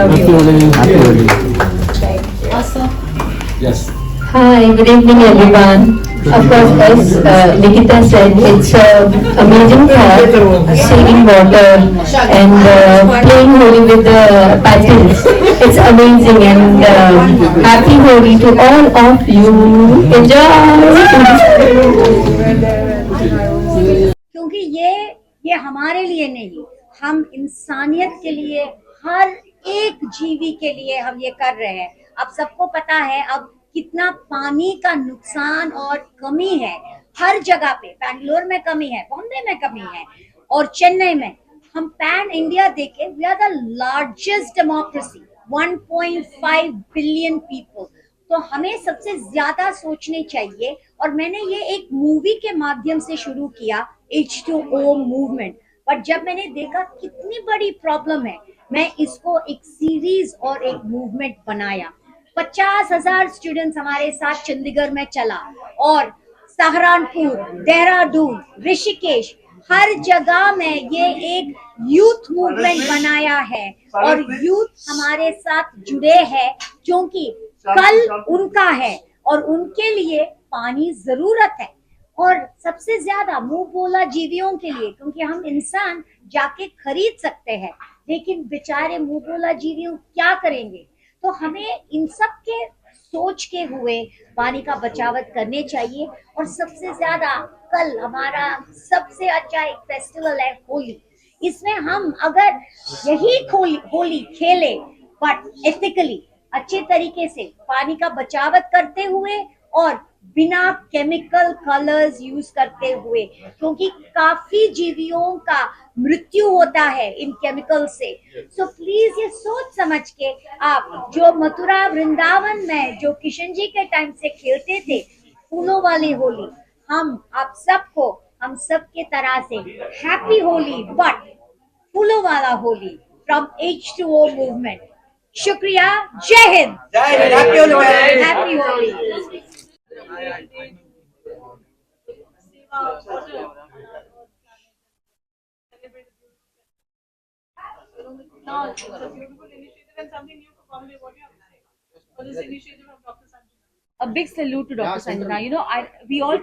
Love Happy you. Holi. Happy Holi. Awesome. Yes. Hi, good evening everyone. Of course, as Nikita said, it's an amazing thought, saving water and playing Holi with the petals. It's amazing and happy Holi to all of you. Enjoy! क्योंकि ये हमारे लिए नहीं, हम इंसानियत के लिए, हर एक जीवी के लिए हम ये कर रहे हैं। अब सबको पता है अब कितना पानी का नुकसान और कमी है हर जगह पे। बैंगलोर में कमी है, बॉम्बे में कमी है और चेन्नई में। हम पैन इंडिया देखे, we are the largest democracy, 1.5 billion people. तो हमें सबसे ज्यादा सोचने चाहिए। और मैंने ये एक मूवी के माध्यम से शुरू किया, H2O मूवमेंट, पर जब मैंने देखा कितनी बड़ी प्रॉब्लम है, मैं इसको एक सीरीज और एक मूवमेंट बनाया। 50,000 स्टूडेंट्स हमारे साथ चंडीगढ़ में चला और सहारनपुर, देहरादून, ऋषिकेश, हर जगह में ये एक यूथ मूवमेंट बनाया है और यूथ हमारे साथ जुड़े हैं क्योंकि कल उनका है और उनके लिए पानी जरूरत है। और सबसे ज्यादा मुंह बोला जीवियों के लिए, क्योंकि हम इंसान जाके खरीद सकते हैं लेकिन बेचारे मुंह बोला जीवियों क्या करेंगे। तो हमें इन सब के सोच के हुए पानी का बचावत करने चाहिए। और सबसे ज्यादा कल हमारा सबसे अच्छा एक फेस्टिवल है होली। इसमें हम अगर यही होली खेले बट एथिकली, अच्छे तरीके से पानी का बचावत करते हुए और बिना केमिकल कलर्स यूज करते हुए, क्योंकि काफी जीवियों का मृत्यु होता है इन केमिकल से। सो प्लीज ये सोच समझ के आप जो मथुरा वृंदावन में जो किशन जी के टाइम से खेलते थे फूलों वाली होली, हम आप सबको, हम सब के तरह से हैप्पी होली बट फूलों वाला होली फ्रॉम H2O मूवमेंट। शुक्रिया, जय Hind, happy Holi. Now, it's a beautiful initiative and something new for Bombay. What do you have to say for this initiative of Dr. Sanjana? A big salute to Dr. Sanjana. You know, we all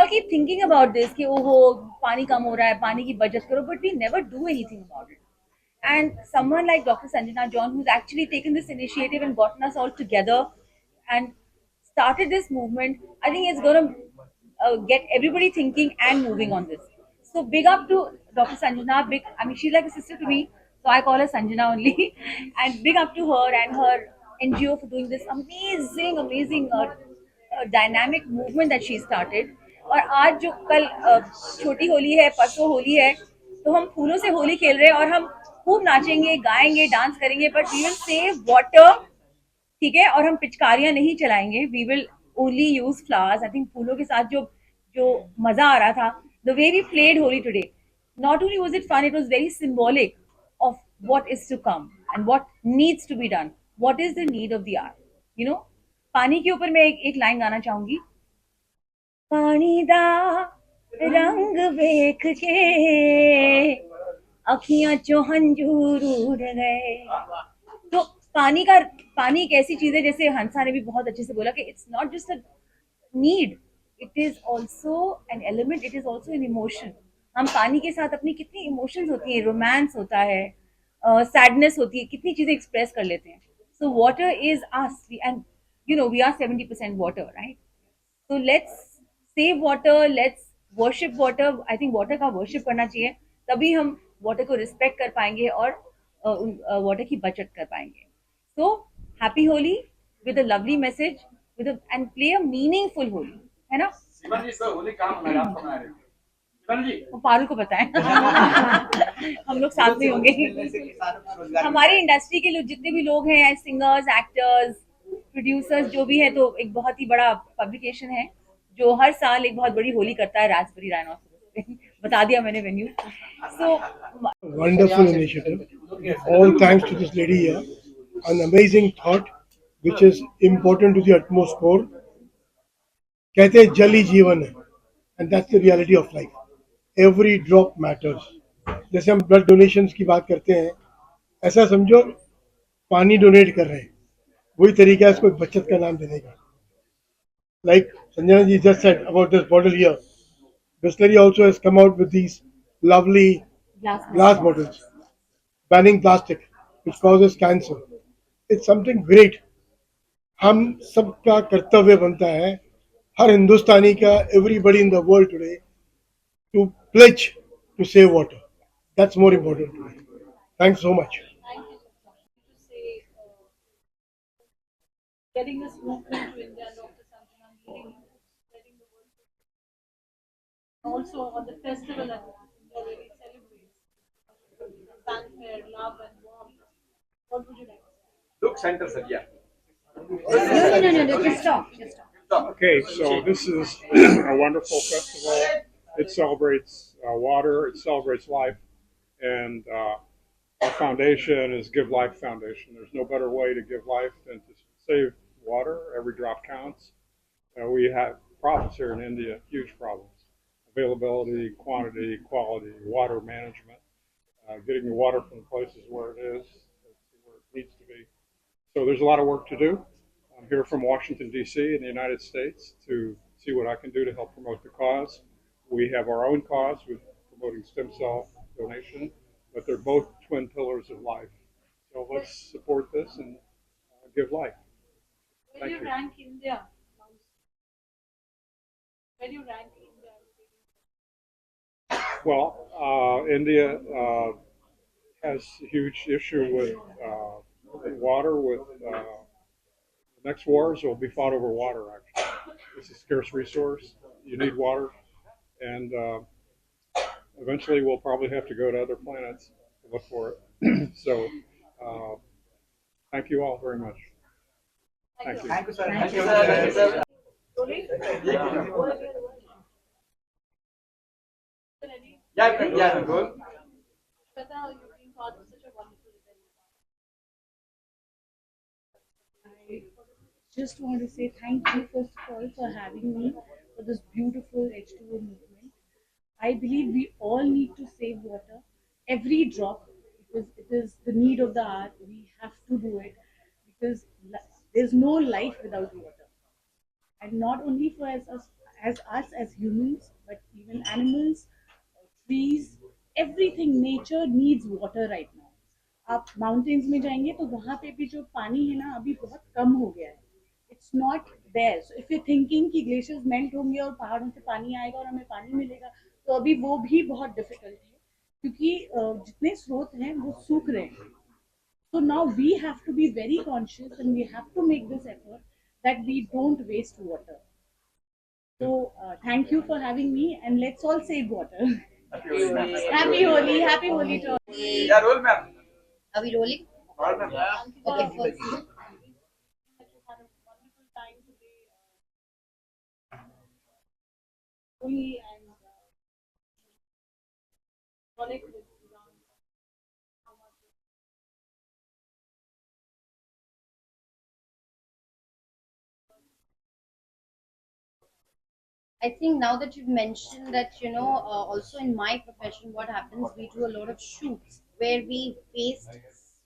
keep thinking about this कि ओहो पानी कम हो रहा है, पानी की बचत करो, but we never do anything about it. And someone like Dr. Sanjana John, who's actually taken this initiative and gotten us all together and started this movement, I think it's going to get everybody thinking and moving on this. So big up to Dr. Sanjana. I mean, she's like a sister to me, so I call her Sanjana only. And big up to her and her NGO for doing this amazing dynamic movement that she started. और आज जो कल छोटी होली है, परसों होली है, तो हम फूलों से होली खेल रहे हैं और हम खूब नाचेंगे, गाएंगे, डांस करेंगे, but we will save water, ठीक है। और हम पिचकारियां नहीं चलाएंगे, we will only use flowers. I think फूलों के साथ जो जो मजा आ रहा था, the way we played Holi today, not only was it fun, it was very symbolic of what is to come and what needs to be done, what is the need of the hour, you know. पानी के ऊपर मैं एक line गाना चाहूंगी। पानी दा रंग वेख के अखियां चो हंजूर उड़ गए। तो पानी एक ऐसी चीज है, जैसे हंसा ने भी बहुत अच्छे से बोला कि it's not just a need, it is also an element, it is also an emotion. हम पानी के साथ अपनी कितनी इमोशंस होती है, रोमांस होता है, सैडनेस होती है, कितनी चीजें एक्सप्रेस कर लेते हैं। So water is us and you know we are 70% water, right? So let's save water, let's worship water. I think water का worship करना चाहिए, तभी हम water को respect कर पाएंगे और water की बचत कर पाएंगे। So happy Holi with a lovely message, and play a meaningful Holi, है ना? शिवन जी, इस बार होली कहाँ मना रहे हैं? आप कहाँ मना रहे हैं? शिवन जी, वो पारुल को बताएं। हम लोग साथ में होंगे। हमारी इंडस्ट्री के लोग जितने भी लोग हैं, सिंगर्स, एक्टर्स, प्रोड्यूसर्स, जो भी है, तो एक बहुत ही बड़ा पब्लिकेशन है जो हर साल एक बहुत बड़ी होली करता है, राजबरी राइनोसरस। बता दिया मैंने venue. So wonderful initiative. All thanks to this lady here. An amazing thought, which is important to the utmost core. कहते हैं जल ही जीवन है, and that's the reality of life. Every drop matters. जैसे हम ब्लड डोनेशंस की बात करते हैं, ऐसा समझो पानी डोनेट कर रहे हैं, वही तरीका है इसको एक बचत का नाम देने का. Like Sanjana ji just said about this bottle here, Bisleri also has come out with these lovely glass bottles, banning plastic, which causes cancer. It's something great. हम सबका कर्तव्य बनता है, हर हिंदुस्तानी का, everybody in the world today, to pledge to save water. That's more important today. Thanks so much. Thank you to say, getting this movement to India, Dr. Sanjana leading, spreading the word. Also on the festival that India really celebrates, fanfare, love and warmth. What would you like to say? Look center, sir. Yeah. No, just stop. Okay, so this is a wonderful festival. It celebrates water, it celebrates life, and our foundation is Give Life Foundation. There's no better way to give life than to save water. Every drop counts. We have problems here in India, huge problems. Availability, quantity, quality, water management, getting the water from the places where it is, where it needs to be. So there's a lot of work to do. I'm here from Washington, D.C. in the United States to see what I can do to help promote the cause. We have our own cause with promoting stem cell donation, but they're both twin pillars of life. So let's support this and give life. Where do you rank India? Where do you rank India? Well, India has a huge issue with water. With the next wars will be fought over water. Actually, it's a scarce resource. You need water, and eventually we'll probably have to go to other planets to look for it. So, thank you all very much. Thank you. Thank you, sir. Thank you, sir. Thank you, sir. Rolling? Ready? Yeah, good. Shweta, you've been part of such a wonderful event. I just want to say thank you first of all for having me for this beautiful H2O movement. I believe we all need to save water, every drop, because it is the need of the hour. We have to do it because there's no life without water, and not only for us as humans, but even animals, trees, everything. Nature needs water right now. आप mountains में जाएंगे तो वहां पे भी जो पानी है ना अभी बहुत कम हो गया है. It's not there. So if you thinking कि ग्लेशियर्स मेल्ट होंगे और पहाड़ों से पानी आएगा और हमें पानी मिलेगा, तो अभी वो भी बहुत डिफिकल्ट है क्योंकि जितने स्रोत हैं वो सूख रहे हैं. So now we have to be very conscious and we have to make this effort that we don't waste water. So thank you for having me and let's all save water. Happy Holi to all. Yeah, roll, ma'am. Are we rolling? Roll, ma'am. Okay, first. That you had a wonderful time today. Holi and connect with Iran. How much I think now that you've mentioned that, also in my profession, what happens, we do a lot of shoots where we waste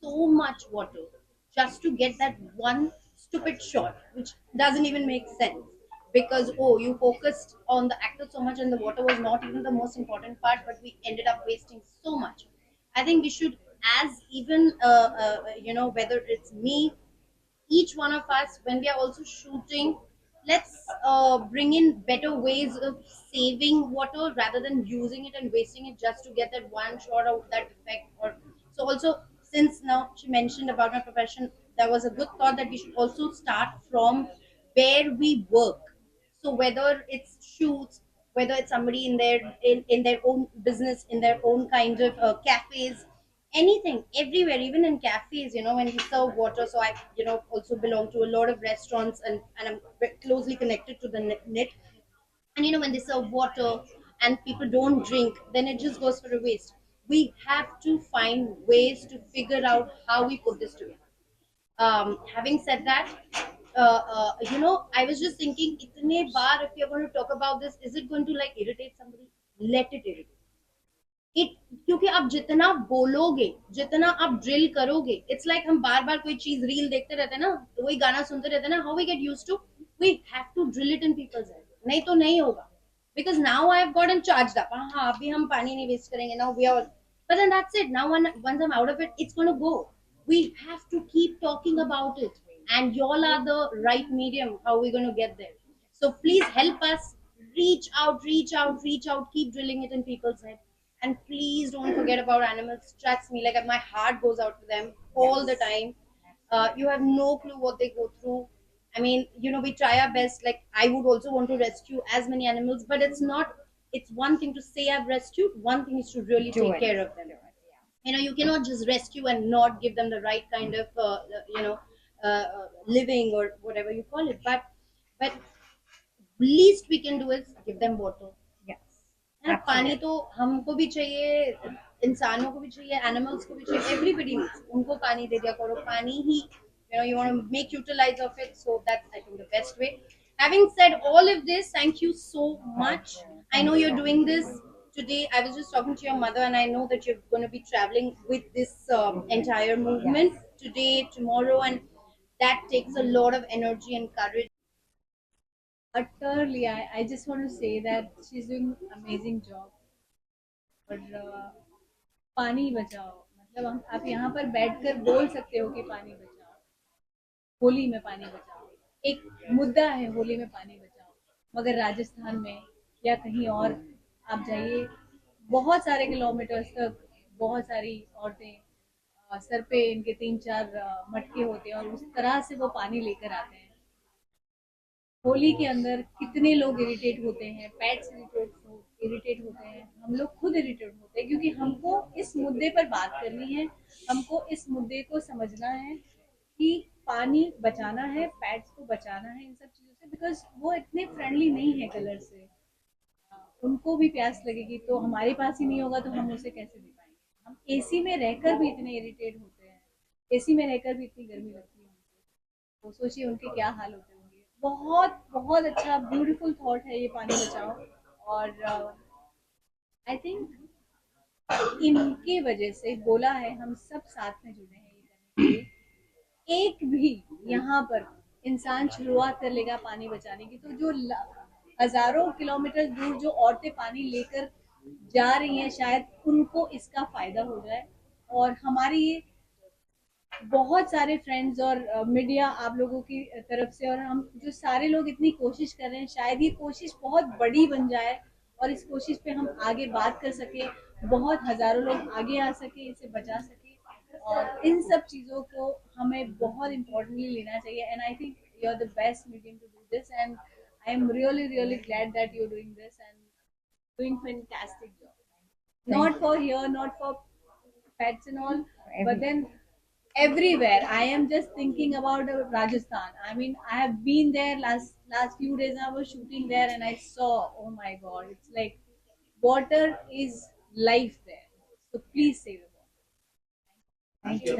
so much water just to get that one stupid shot, which doesn't even make sense. Because, oh, you focused on the actor so much and the water was not even the most important part, but we ended up wasting so much. I think we should, as even, whether it's me, each one of us, when we are also shooting, let's bring in better ways of saving water rather than using it and wasting it just to get that one shot of that effect. Or so also, since now she mentioned about my profession, there was a good thought that we should also start from where we work. So whether it's shoots, whether it's somebody in their own business, in their own kind of cafes, anything, everywhere, even in cafes, when we serve water. So I also belong to a lot of restaurants, and I'm closely connected to the net. And when they serve water and people don't drink, then it just goes for a waste. We have to find ways to figure out how we put this together. Having said that, I was just thinking, itne baar, if you're going to talk about this, is it going to like irritate somebody? Let it irritate. It, क्योंकि आप जितना बोलोगे, जितना आप drill करोगे, it's like हम बार बार कोई चीज रील देखते रहते हैं ना, तो वही गाना सुनते रहते हैं ना, how we get used to, we have to drill it in people's head, नहीं तो नहीं होगा। Because now I have gotten charged up, हाँ अभी हम पानी नहीं वेस्ट करेंगे, now we are, but then that's it, now once I'm out of it, it's going to go. We have to keep talking about it, and y'all are the right medium how we're going to get there. So please help us, reach out, reach out, reach out, keep drilling it in people's head. And please don't forget about animals. Trust me, like my heart goes out to them all the time. You have no clue what they go through. I mean, you know, we try our best. Like, I would also want to rescue as many animals, but it's not, it's one thing to say I've rescued, one thing is to really take care of them. You know, you cannot just rescue and not give them the right kind of, you know, living or whatever you call it. But least we can do is give them water. है ना, पानी तो हमको भी चाहिए, इंसानों को भी चाहिए, एनिमल्स को भी चाहिए, एवरीबडी नीड्स, उनको पानी दे दिया करो, पानी ही, you know, you want to make utilize of it, so that's I think the best way. Having said all of this, thank you so much. I know you're doing this today. I was just talking to your mother, and I know that you're going to be traveling with this entire movement today, tomorrow, and that takes a lot of energy and courage. Utterly, I just want to say that she's doing amazing job. और पानी बचाओ, मतलब हम आप यहाँ पर बैठकर बोल सकते हो कि पानी बचाओ, होली में पानी बचाओ, एक मुद्दा है होली में पानी बचाओ, मगर राजस्थान में या कहीं और आप जाइए, बहुत सारे किलोमीटर्स तक बहुत सारी औरतें सर पे इनके 3-4 मटके होते हैं और उस तरह से वो पानी लेकर आते हैं। होली के अंदर कितने लोग इरिटेट होते हैं, पेट्स इरिटेट होते हैं, हम लोग खुद इरिटेट होते हैं, क्योंकि हमको इस मुद्दे पर बात करनी है, हमको इस मुद्दे को समझना है कि पानी बचाना है, पेट्स को बचाना है इन सब चीज़ों से, बिकॉज वो इतने फ्रेंडली नहीं है कलर से, उनको भी प्यास लगेगी, तो हमारे पास ही नहीं होगा तो हम उसे कैसे दे पाएंगे। हम एसी में रहकर भी इतने इरिटेट होते हैं, एसी में रहकर भी इतनी गर्मी लगती है हमको, तो सोचिए उनके क्या हाल होते होंगे। बहुत बहुत अच्छा ब्यूटीफुल थॉट है ये पानी बचाओ, और आई थिंक इनकी वजह से बोला है, हम सब साथ में जुड़े हैं ये करने के लिए। एक भी यहाँ पर इंसान शुरुआत कर लेगा पानी बचाने की, तो जो हजारों किलोमीटर दूर जो औरतें पानी लेकर जा रही हैं, शायद उनको इसका फायदा हो जाए। और हमारी ये बहुत सारे फ्रेंड्स और मीडिया आप लोगों की तरफ से, और हम जो सारे लोग इतनी कोशिश कर रहे हैं, शायद ये कोशिश बहुत बड़ी बन जाए और इस कोशिश पे हम आगे बात कर सके, बहुत हजारों लोग आगे आ सके, इसे बचा सके। और इन सब चीज़ों को हमें बहुत इम्पोर्टेंटली लेना चाहिए, and I think you are the best medium to do this, and I am really glad that you are doing this and doing fantastic job, not for here, not for pets and all, but then everywhere. I am just thinking about Rajasthan. I mean, I have been there last few days. I was shooting there and I saw, oh my god, it's like water is life there. So please save the water. Thank you.